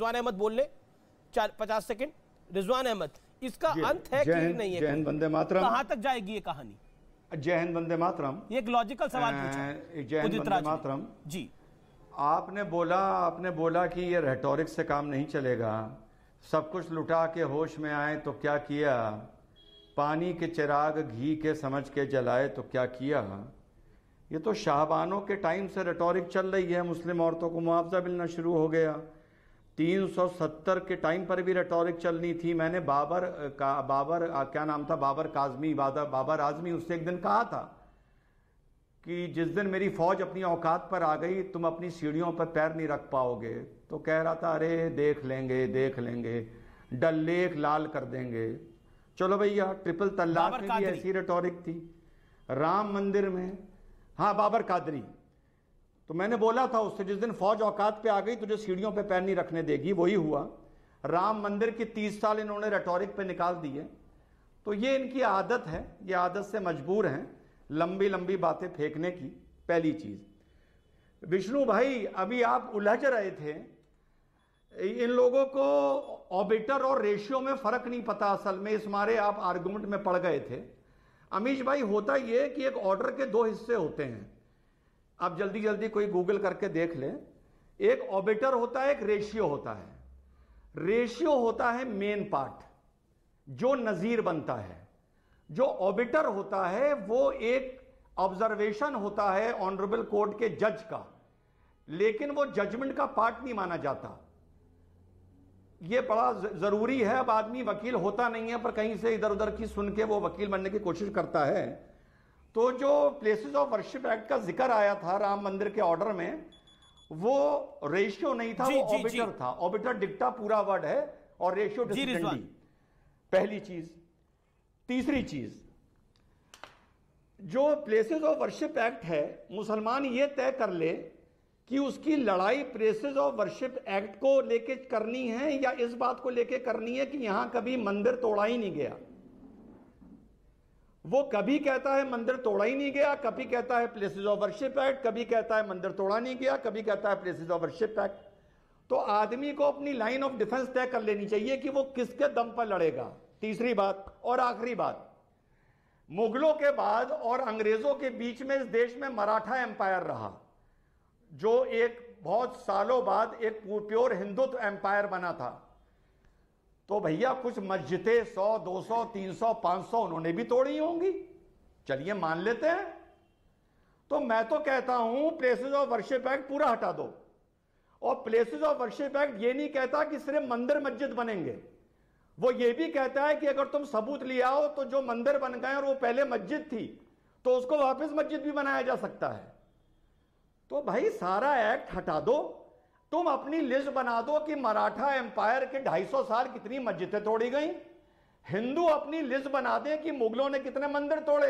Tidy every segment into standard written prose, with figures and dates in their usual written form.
रिजवान अहमद बोल ले 50 सेकंड। रिजवान अहमद, इसका अंत है कि नहीं है? जय हिंद वंदे मातरम। कहां तक जाएगी ये कहानी? जय हिंद वंदे मातरम। ये एक लॉजिकल सवाल पूछा। जय हिंद वंदे मातरम जी। आपने बोला कि ये रेटोरिक से काम नहीं चलेगा, सब कुछ लुटा के होश में आए तो क्या किया, पानी के चिराग घी के समझ के जलाए तो क्या किया। ये तो शाहबानों के टाइम से रेटोरिक चल रही है। मुस्लिम औरतों को मुआवजा मिलना शुरू हो गया। 370 के टाइम पर भी रेटोरिक चलनी थी। मैंने बाबर क्या नाम था, बाबर आजमी, उससे एक दिन कहा था कि जिस दिन मेरी फौज अपनी औकात पर आ गई तुम अपनी सीढ़ियों पर पैर नहीं रख पाओगे। तो कह रहा था अरे देख लेंगे, डल लेक लाल कर देंगे। चलो भैया, ट्रिपल तलाक में भी ऐसी रेटोरिक थी। राम मंदिर में, हाँ बाबर कादरी, तो मैंने बोला था उससे जिस दिन फौज औकात पे आ गई तुझे सीढ़ियों पे पैर नहीं रखने देगी। वही हुआ। राम मंदिर की 30 साल इन्होंने रेटोरिक पे निकाल दिए। तो ये इनकी आदत है, ये आदत से मजबूर हैं लंबी लंबी बातें फेंकने की। पहली चीज। विष्णु भाई, अभी आप उलझ रहे थे, इन लोगों को ऑर्बिटर और रेशियो में फर्क नहीं पता असल में, इस मारे आप आर्गुमेंट में पड़ गए थे। अमीश भाई, होता यह कि एक ऑर्डर के 2 हिस्से होते हैं। आप जल्दी जल्दी कोई गूगल करके देख लें। एक ऑर्बिटर होता है, एक रेशियो होता है। रेशियो होता है मेन पार्ट जो नजीर बनता है। जो ऑर्बिटर होता है वो एक ऑब्जर्वेशन होता है ऑनरेबल कोर्ट के जज का, लेकिन वो जजमेंट का पार्ट नहीं माना जाता। ये बड़ा जरूरी है। अब आदमी वकील होता नहीं है, पर कहीं से इधर उधर की सुन के वो वकील बनने की कोशिश करता है। तो जो प्लेसेस ऑफ वर्शिप एक्ट का जिक्र आया था राम मंदिर के ऑर्डर में, वो रेशियो नहीं था, वो ऑर्बिटर था। ऑर्बिटर डिक्टा पूरा वर्ड है और रेशियो डिसिडेंडी। पहली चीज। तीसरी चीज, जो प्लेसेस ऑफ वर्शिप एक्ट है, मुसलमान ये तय कर ले कि उसकी लड़ाई प्लेसेस ऑफ वर्शिप एक्ट को लेके करनी है या इस बात को लेके करनी है कि यहां कभी मंदिर तोड़ा ही नहीं गया। वो कभी कहता है मंदिर तोड़ा ही नहीं गया, कभी कहता है प्लेसेस ऑफ वर्शिप एक्ट, कभी कहता है मंदिर तोड़ा नहीं गया, कभी कहता है प्लेसेस ऑफ वर्शिप एक्ट। तो आदमी को अपनी लाइन ऑफ डिफेंस तय कर लेनी चाहिए कि वो किसके दम पर लड़ेगा। तीसरी बात और आखिरी बात, मुगलों के बाद और अंग्रेजों के बीच में इस देश में मराठा एम्पायर रहा, जो एक बहुत सालों बाद एक प्योर हिंदुत्व एम्पायर बना था। तो भैया कुछ मस्जिदें 100, 200, 300, 500 उन्होंने भी तोड़ी होंगी, चलिए मान लेते हैं। तो मैं तो कहता हूं प्लेसेस ऑफ वर्शिप एक्ट पूरा हटा दो। और प्लेसेस ऑफ वर्शिप एक्ट ये नहीं कहता कि सिर्फ मंदिर मस्जिद बनेंगे, वो ये भी कहता है कि अगर तुम सबूत ले आओ तो जो मंदिर बन गए और वो पहले मस्जिद थी तो उसको वापस मस्जिद भी बनाया जा सकता है। तो भाई सारा एक्ट हटा दो, तुम अपनी लिस्ट बना दो कि मराठा एम्पायर के 250 साल कितनी मस्जिदें तोड़ी गई। हिंदू अपनी लिस्ट बना दें कि मुगलों ने कितने मंदिर तोड़े।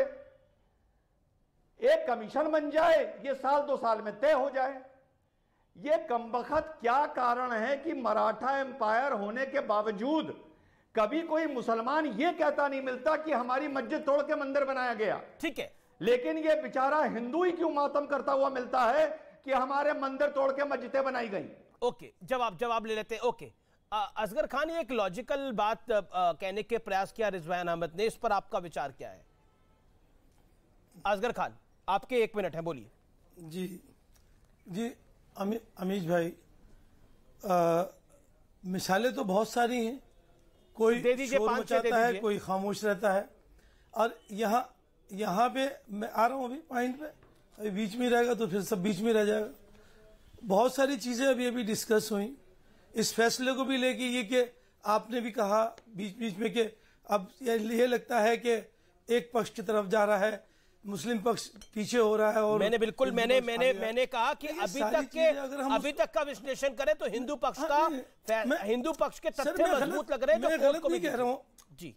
एक कमीशन बन जाए, ये साल 2 साल में तय हो जाए। ये कमबख्त क्या कारण है कि मराठा एम्पायर होने के बावजूद कभी कोई मुसलमान ये कहता नहीं मिलता कि हमारी मस्जिद तोड़ के मंदिर बनाया गया। ठीक है, लेकिन ये बेचारा हिंदू ही क्यों मातम करता हुआ मिलता है कि हमारे मंदिर तोड़ के मस्जिदें बनाई गई। ओके, जवाब ले लेते हैं। ओके, असगर खान, ये एक लॉजिकल बात कहने के प्रयास किया रिजवान अहमद ने, इस पर आपका विचार क्या है? असगर खान, आपके 1 मिनट है, बोलिए। जी अमीश भाई, मिसालें तो बहुत सारी हैं। कोई शोर मचाता है, कोई खामोश रहता है। और यहाँ पे मैं आ रहा हूँ अभी पॉइंट पे, अभी बीच में रहेगा तो फिर सब बीच में रह जाएगा। बहुत सारी चीजें अभी डिस्कस हुई इस फैसले को भी लेके, ये कि आपने भी कहा बीच बीच में कि अब ये लगता है कि एक पक्ष की तरफ जा रहा है, मुस्लिम पक्ष पीछे हो रहा है। और मैंने कहा कि अभी तक का विश्लेषण करें तो हिंदू पक्ष के तथ्य मजबूत लग रहे हैं। मैं गलत नहीं कह रहा हूँ जी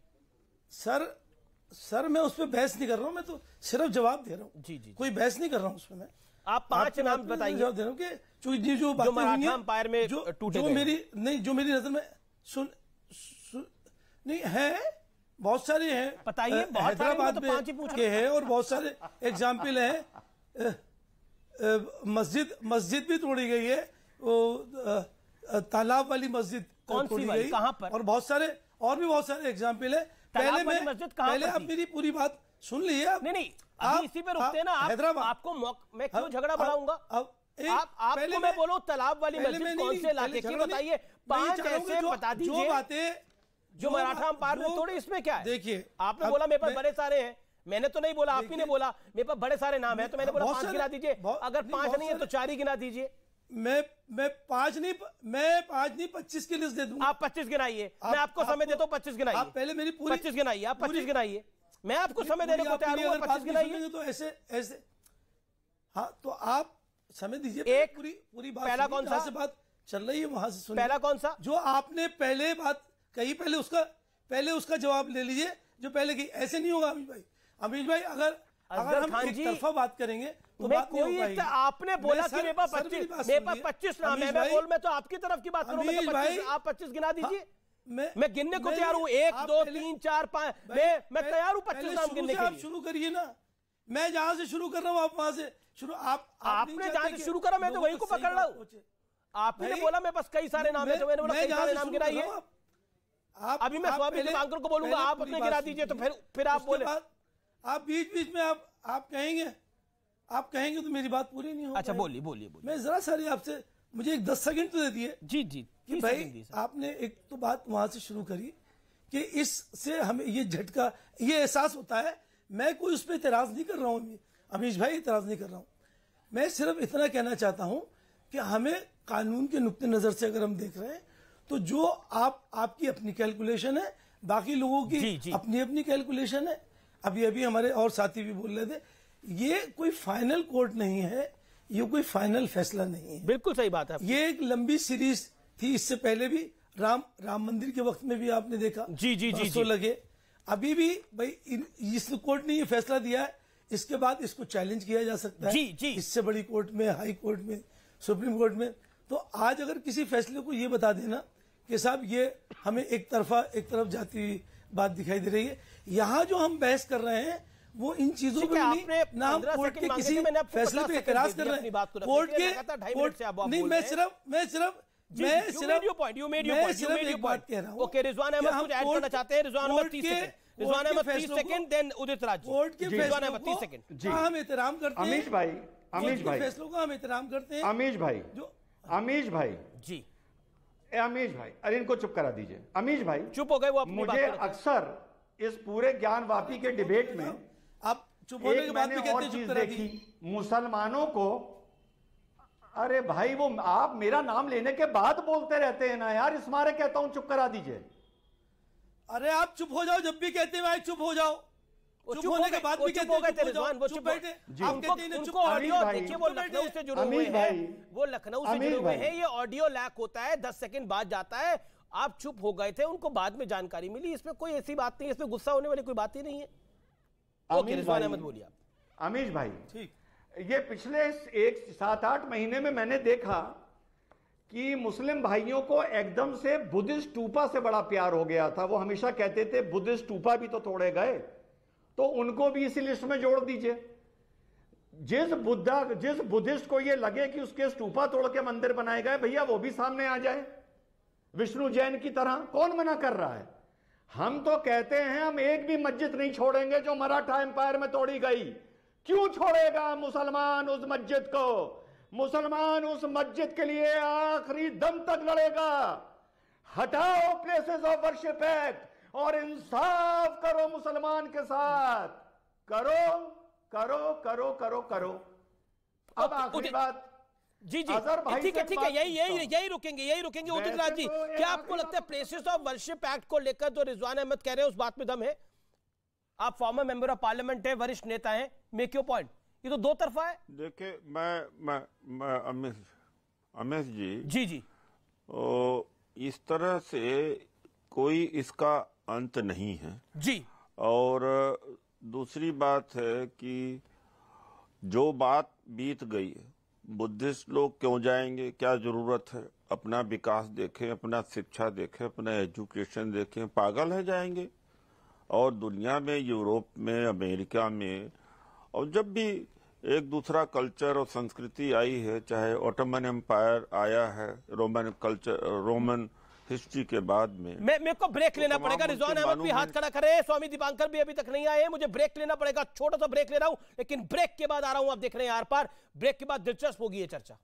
सर, मैं उस पर बहस नहीं कर रहा हूँ, मैं तो सिर्फ जवाब दे रहा हूँ। जी, कोई बहस नहीं कर रहा हूँ उसमें। मैं आप 5 नाम बताइए जवाब दे रहा हूँ कि जो मराठा एम्पायर में जो मेरी नजर में नहीं है, बहुत सारे हैं, बताइए। हैदराबाद में के हैं और बहुत सारे एग्जाम्पल हैं। मस्जिद भी तोड़ी गई है, वो तालाब वाली मस्जिद कौन सी वाली, कहां पर? और बहुत सारे एग्जाम्पल है। पहले आप मेरी पूरी बात सुन लीजिए। नहीं अभी इसी पे रुकते हैं ना। हैदराबाद आपको मैं क्यों झगड़ा बढ़ाऊंगा? आपको मैं बोलूं तालाब वाली मस्जिद कौन से इलाके की बताइए, 5 ऐसे बता दीजिए जो बातें जो मराठा अंपायर में तोड़े। इसमें क्या है? देखिए आपने बोला मेरे पास बड़े सारे हैं, मैंने तो नहीं बोला, आप ही ने बोला मेरे पास बड़े सारे नाम है, तो मैंने बोला 5 गिना दीजिए। अगर 5 नहीं है तो 4 ही गिना दीजिए। मैं 5 नहीं 25 की लिस्ट दे दूंगा। आप 25 गिनाइए, मैं आपको समय देता हूँ 25 गिनाइए। आप पहले मेरी पूरी 25 गिनाइए, आप 25 गिनाइए, मैं आपको समय देने को तैयार हूँ। 25 गिनाइए तो ऐसे हाँ, तो आप समय दीजिए। एक पूरी बात पहला कौन सा से बात चल रही है वहां से सुनिए। पहला कौन सा जो आपने पहले बात कही, पहले उसका जवाब ले लीजिए जो पहले की। ऐसे नहीं होगा अमीश भाई, अगर हम एक तरफा बात करेंगे तो बात नहीं हो पाएगी। आपने बोला कि मेरे पास 25 नाम है, मैं तो आपकी तरफ की बात करूंगा तो आप 25 गिना दीजिए। मैं गिनने को तैयार हूं, 1 2 3 4 5, मैं तैयार हूं 25 नाम गिनने के लिए। आप शुरू करिए ना, मैं जहां से शुरू कर रहा हूं आप वहां से शुरू। आपने जहां से शुरू करा मैं तो वहीं को पकड़ रहा हूं। आपने बोला मेरे पास कई सारे नाम है, तो मैंने बोला कई सारे नाम गिनाइए। अभी मैं स्वामी अंकर को बोलूंगा, आप अपने गिना दीजिए, तो फिर आप बोले। आप बीच में आप कहेंगे तो मेरी बात पूरी नहीं होगी। अच्छा बोलिए। मैं जरा सारी आपसे, मुझे एक 10 सेकंड तो दे दिए। जी कि भाई आपने एक तो बात वहां से शुरू करी कि इससे हमें ये झटका, ये एहसास होता है। मैं कोई उस पर इतराज नहीं कर रहा हूँ अमीश भाई, इतराज नहीं कर रहा हूँ। मैं सिर्फ इतना कहना चाहता हूँ कि हमें कानून के नुक्ते नजर से अगर हम देख रहे हैं तो जो आपकी अपनी कैलकुलेशन है, बाकी लोगों की अपनी कैलकुलेशन है। अभी हमारे और साथी भी बोल रहे थे, ये कोई फाइनल कोर्ट नहीं है, ये कोई फाइनल फैसला नहीं है। बिल्कुल सही बात है। ये एक लंबी सीरीज थी, इससे पहले भी राम मंदिर के वक्त में भी आपने देखा। जी लगे। अभी भी भाई इस कोर्ट ने ये फैसला दिया है, इसके बाद इसको चैलेंज किया जा सकता है। इससे बड़ी कोर्ट में, हाई कोर्ट में, सुप्रीम कोर्ट में। तो आज अगर किसी फैसले को ये बता देना कि साहब ये हमें एक तरफ जाती हुई बात दिखाई दे रही है, यहाँ जो हम बहस कर रहे हैं वो इन चीजों पे नहीं ना। हम कोर्ट के किसी फैसले पे एतराज कर रहे हैं। कोर्ट के नहीं, मैं सिर्फ एक बात कह रहा हूँ। ओके, रिजवान अहमद कुछ ऐड करना चाहते हैं। Rizwan Ahmad 30 second, then Udit Raj. Court के फैसलों को 30 सेकंड हम एहतराम करते हैं। अमीश भाई फैसलों का हम एहतराम करते हैं। अमीश भाई जी, अमीश भाई, अरे इनको चुप करा दीजिए। अमीश भाई चुप हो गए वो अपनी मुझे अक्सर इस पूरे ज्ञानवापी के डिबेट में आप चुप होने के बाद भी कहते हैं चुप करा दी। मुसलमानों को, अरे भाई वो आप मेरा नाम लेने के बाद बोलते रहते हैं ना यार, इस मारे कहता हूं चुप करा दीजिए। अरे आप चुप हो जाओ, जब भी कहते हैं भाई चुप हो जाओ। चुप होने के बाद भी कहते हैं वो चुप बैठे। उनको ऑडियो देखिए, वो लखनऊ से जुड़े हुए हैं, ये ऑडियो लैक होता है, 10 सेकंड बाद जाता है। आप चुप हो गए थे, उनको बाद में जानकारी मिली। इसमें कोई ऐसी बात नहीं है, इसमें गुस्सा होने वाली कोई बात ही नहीं है। ओके, रिजवान अहमद बोलिए आप। अमीश भाई, ठीक, ये पिछले 7-8 महीने में मैंने देखा कि मुस्लिम भाइयों को एकदम से बुद्धिस्ट टूपा से बड़ा प्यार हो गया था। वो हमेशा कहते थे बुद्धिस्ट टूपा भी तो तोड़े गए, तो उनको भी इसी लिस्ट में जोड़ दीजिए। जिस बुद्धिस्ट को ये लगे कि उसके स्तूपा तोड़ के मंदिर बनाए गए, भैया वो भी सामने आ जाए विष्णु जैन की तरह। कौन मना कर रहा है? हम तो कहते हैं हम एक भी मस्जिद नहीं छोड़ेंगे जो मराठा एम्पायर में तोड़ी गई। क्यों छोड़ेगा मुसलमान उस मस्जिद को? मुसलमान उस मस्जिद के लिए आखिरी दम तक लड़ेगा। हटाओ प्लेसेस ऑफ वर्शिप एक्ट और इंसाफ करो मुसलमान के साथ। करो करो करो करो करो। अब आखिरी बात, जी जी ठीक है, यही रुकेंगे उदित राज जी। क्या आपको लगता है प्लेसेस ऑफ वर्शिप एक्ट को लेकर जो रिजवान अहमद कह रहे हैं उस बात में दम है? आप फॉर्मर मेंबर ऑफ पार्लियामेंट है, वरिष्ठ नेता हैं, मेक योर पॉइंट। ये तो दो तरफा है। देखिए, मैं अमेश जी इस तरह से कोई इसका अंत नहीं है जी। और दूसरी बात है कि जो बात बीत गई है, बुद्धिस्ट लोग क्यों जाएंगे, क्या जरूरत है? अपना विकास देखें, अपना शिक्षा देखें, अपना एजुकेशन देखें। पागल है जाएंगे? और दुनिया में, यूरोप में, अमेरिका में, और जब भी एक दूसरा कल्चर और संस्कृति आई है, चाहे ऑटोमन एम्पायर आया है रोमन कल्चर, रोमन हिस्ट्री के बाद में। मेरे को ब्रेक लेना पड़ेगा। रिजवान अहमद भी हाथ खड़ा करे, स्वामी दीपांकर भी अभी तक नहीं आए, मुझे ब्रेक लेना पड़ेगा, छोटा सा ब्रेक ले रहा हूं, लेकिन ब्रेक के बाद आ रहा हूं। आप देख रहे हैं आर पार, ब्रेक के बाद दिलचस्प होगी ये चर्चा।